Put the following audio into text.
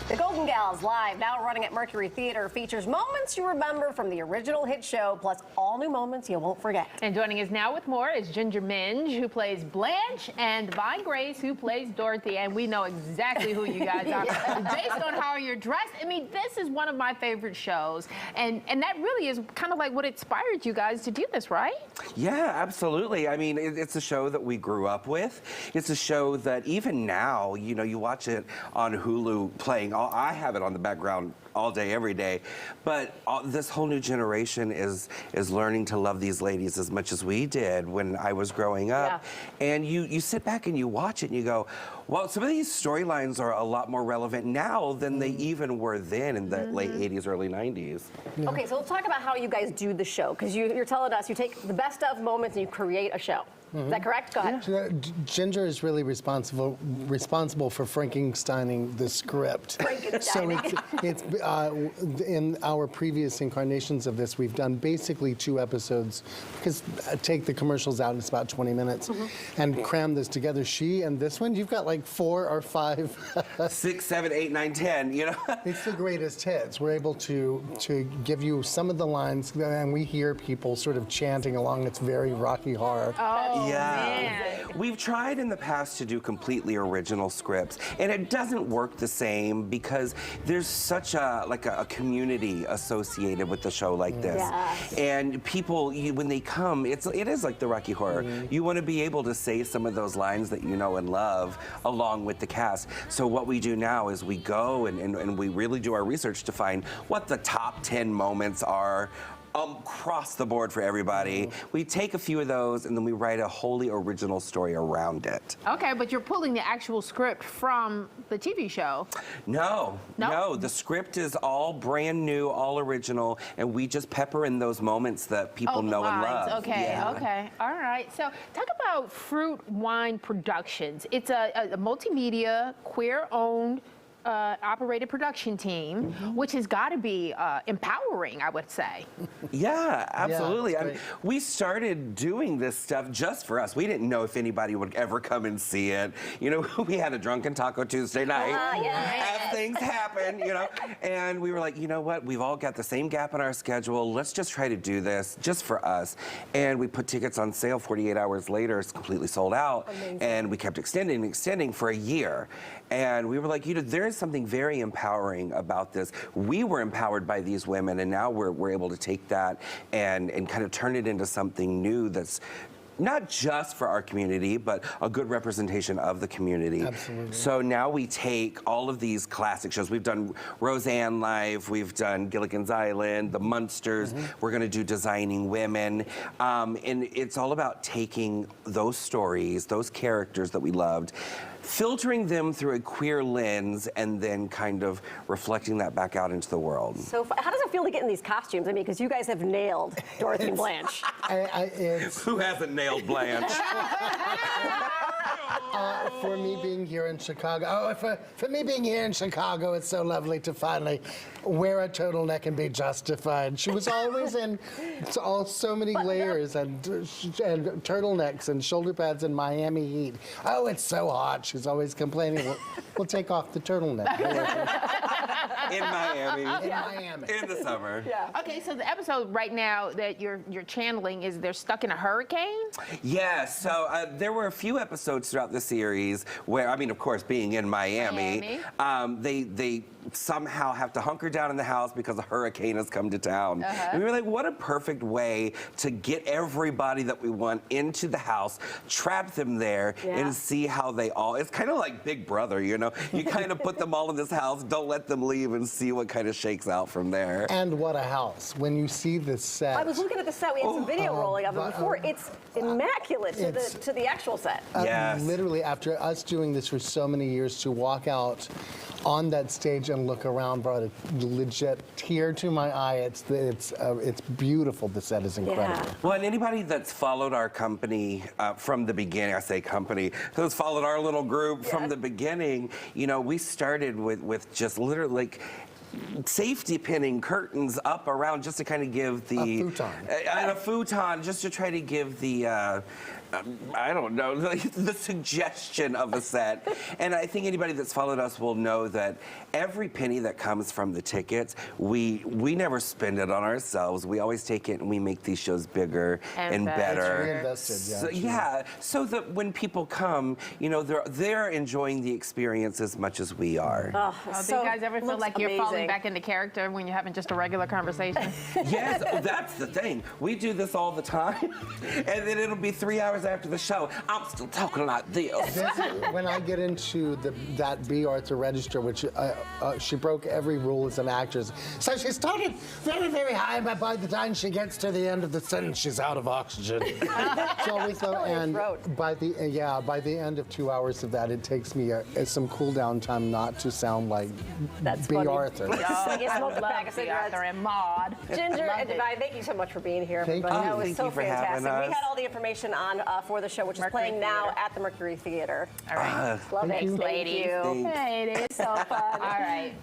The Golden Gals live, now running at Mercury Theater, features moments you remember from the original hit show, plus all new moments you won't forget. And joining us now with more is Ginger Minj, who plays Blanche, and Divine Grace, who plays Dorothy. And we know exactly who you guys are. Based on how you're dressed, I mean, this is one of my favorite shows. And that really is kind of like what inspired you guys to do this, right? Yeah, absolutely. I mean, it's a show that we grew up with. It's a show that even now, you know, you watch it on Hulu playing. I have it on the background all day, every day. But this whole new generation is learning to love these ladies as much as we did when I was growing up. Yeah. And you sit back and you watch it and you go, well, some of these storylines are a lot more relevant now than they even were then in the late 80s, early 90s. Yeah. Okay, so let's talk about how you guys do the show, because you're telling us you take the best of moments and you create a show. Is that correct? Go ahead. Yeah. Ginger is really responsible for Frankensteining the script. So it's in our previous incarnations of this, we've done basically 2 episodes, because take the commercials out, it's about 20 minutes, and cram this together. She and this one, you've got like 4 or 5. 6, 7, 8, 9, 10, you know? It's the greatest hits. We're able to give you some of the lines, and we hear people sort of chanting along. It's very Rocky Horror. Oh. Yeah, we've tried in the past to do completely original scripts, and it doesn't work the same because there's such a community associated with the show like this. Yes. And people, when they come, it is like the Rocky Horror. You want to be able to say some of those lines that you know and love along with the cast. So what we do now is we go and we really do our research to find what the top 10 moments are across the board for everybody. We take a few of those and then we write a wholly original story around it. Okay, but you're pulling the actual script from the TV show. No, the script is all brand new, all original, and we just pepper in those moments that people know and love. Okay, yeah. okay, all right. So talk about Fruit Wine Productions. It's a multimedia, queer-owned, operated production team, which has got to be empowering, I would say. Yeah, absolutely. Yeah, I mean, we started doing this stuff just for us. We didn't know if anybody would ever come and see it. You know, we had a drunken Taco Tuesday night as things happen, you know, and we were like, you know what, we've all got the same gap in our schedule. Let's just try to do this just for us. And we put tickets on sale 48 hours later. It's completely sold out. Amazing. And we kept extending for a year. And we were like, you know, there is something very empowering about this. We were empowered by these women, and now we're able to take that and kind of turn it into something new that's not just for our community, but a good representation of the community. Absolutely. So now we take all of these classic shows. We've done Roseanne Live, we've done Gilligan's Island, The Munsters, we're gonna do Designing Women, and it's all about taking those stories, those characters that we loved, filtering them through a queer lens, and then kind of reflecting that back out into the world. So how does it feel to get in these costumes? I mean, because you guys have nailed Dorothy and Blanche. Who hasn't nailed Blanche? For me being here in Chicago, for me being here in Chicago, it's so lovely to finally wear a turtleneck and be justified. She was always in so many layers and turtlenecks and shoulder pads in Miami heat. Oh, it's so hot. She's always complaining. We'll take off the turtleneck. In Miami. In Miami. In the summer. Yeah. Okay, so the episode right now that you're channeling is they're stuck in a hurricane? Yeah, so there were a few episodes throughout the series where, I mean, of course, being in Miami. They somehow have to hunker down in the house because a hurricane has come to town. And we were like, what a perfect way to get everybody that we want into the house, trap them there, and see how they all, it's kind of like Big Brother, you know? You kind of put them all in this house, don't let them leave, and see what kind of shakes out from there. And what a house. When you see the set. I was looking at the set. We had some video rolling of it before. It's immaculate to the actual set. Yes. Literally, after us doing this for so many years, to walk out on that stage and look around brought a legit tear to my eye. It's beautiful. The set is incredible. Yeah. Well, and anybody that's followed our company from the beginning, I say company, who's followed our little group from the beginning, you know, we started with just literally like safety pinning curtains up around just to kind of give the a futon and a futon just to try to give the I don't know, the suggestion of a set. And I think anybody that's followed us will know that every penny that comes from the tickets, we never spend it on ourselves. We always take it and we make these shows bigger and better. Reinvested, yeah. So that when people come, you know, they're enjoying the experience as much as we are. Oh, do you guys ever feel like you're falling back into character when you're having just a regular conversation? Yes, that's the thing. We do this all the time, and then it'll be 3 hours after the show. I'm still talking like this. When I get into that B. Arthur register, which she broke every rule as an actress. So she started very, very high, but by the time she gets to the end of the sentence, she's out of oxygen. It's always so, and by the end of 2 hours of that, it takes me some cool down time not to sound like B. Arthur. I love B. Arthur and Maude. Ginger and Divine, thank you so much for being here. Thank you. That was Thank so you for having fantastic. We us. had all the information on for the show, which is playing now at the Mercury Theater. All right. Love it. Thanks, Thank ladies. you. Thanks. Hey, it is so fun. All right.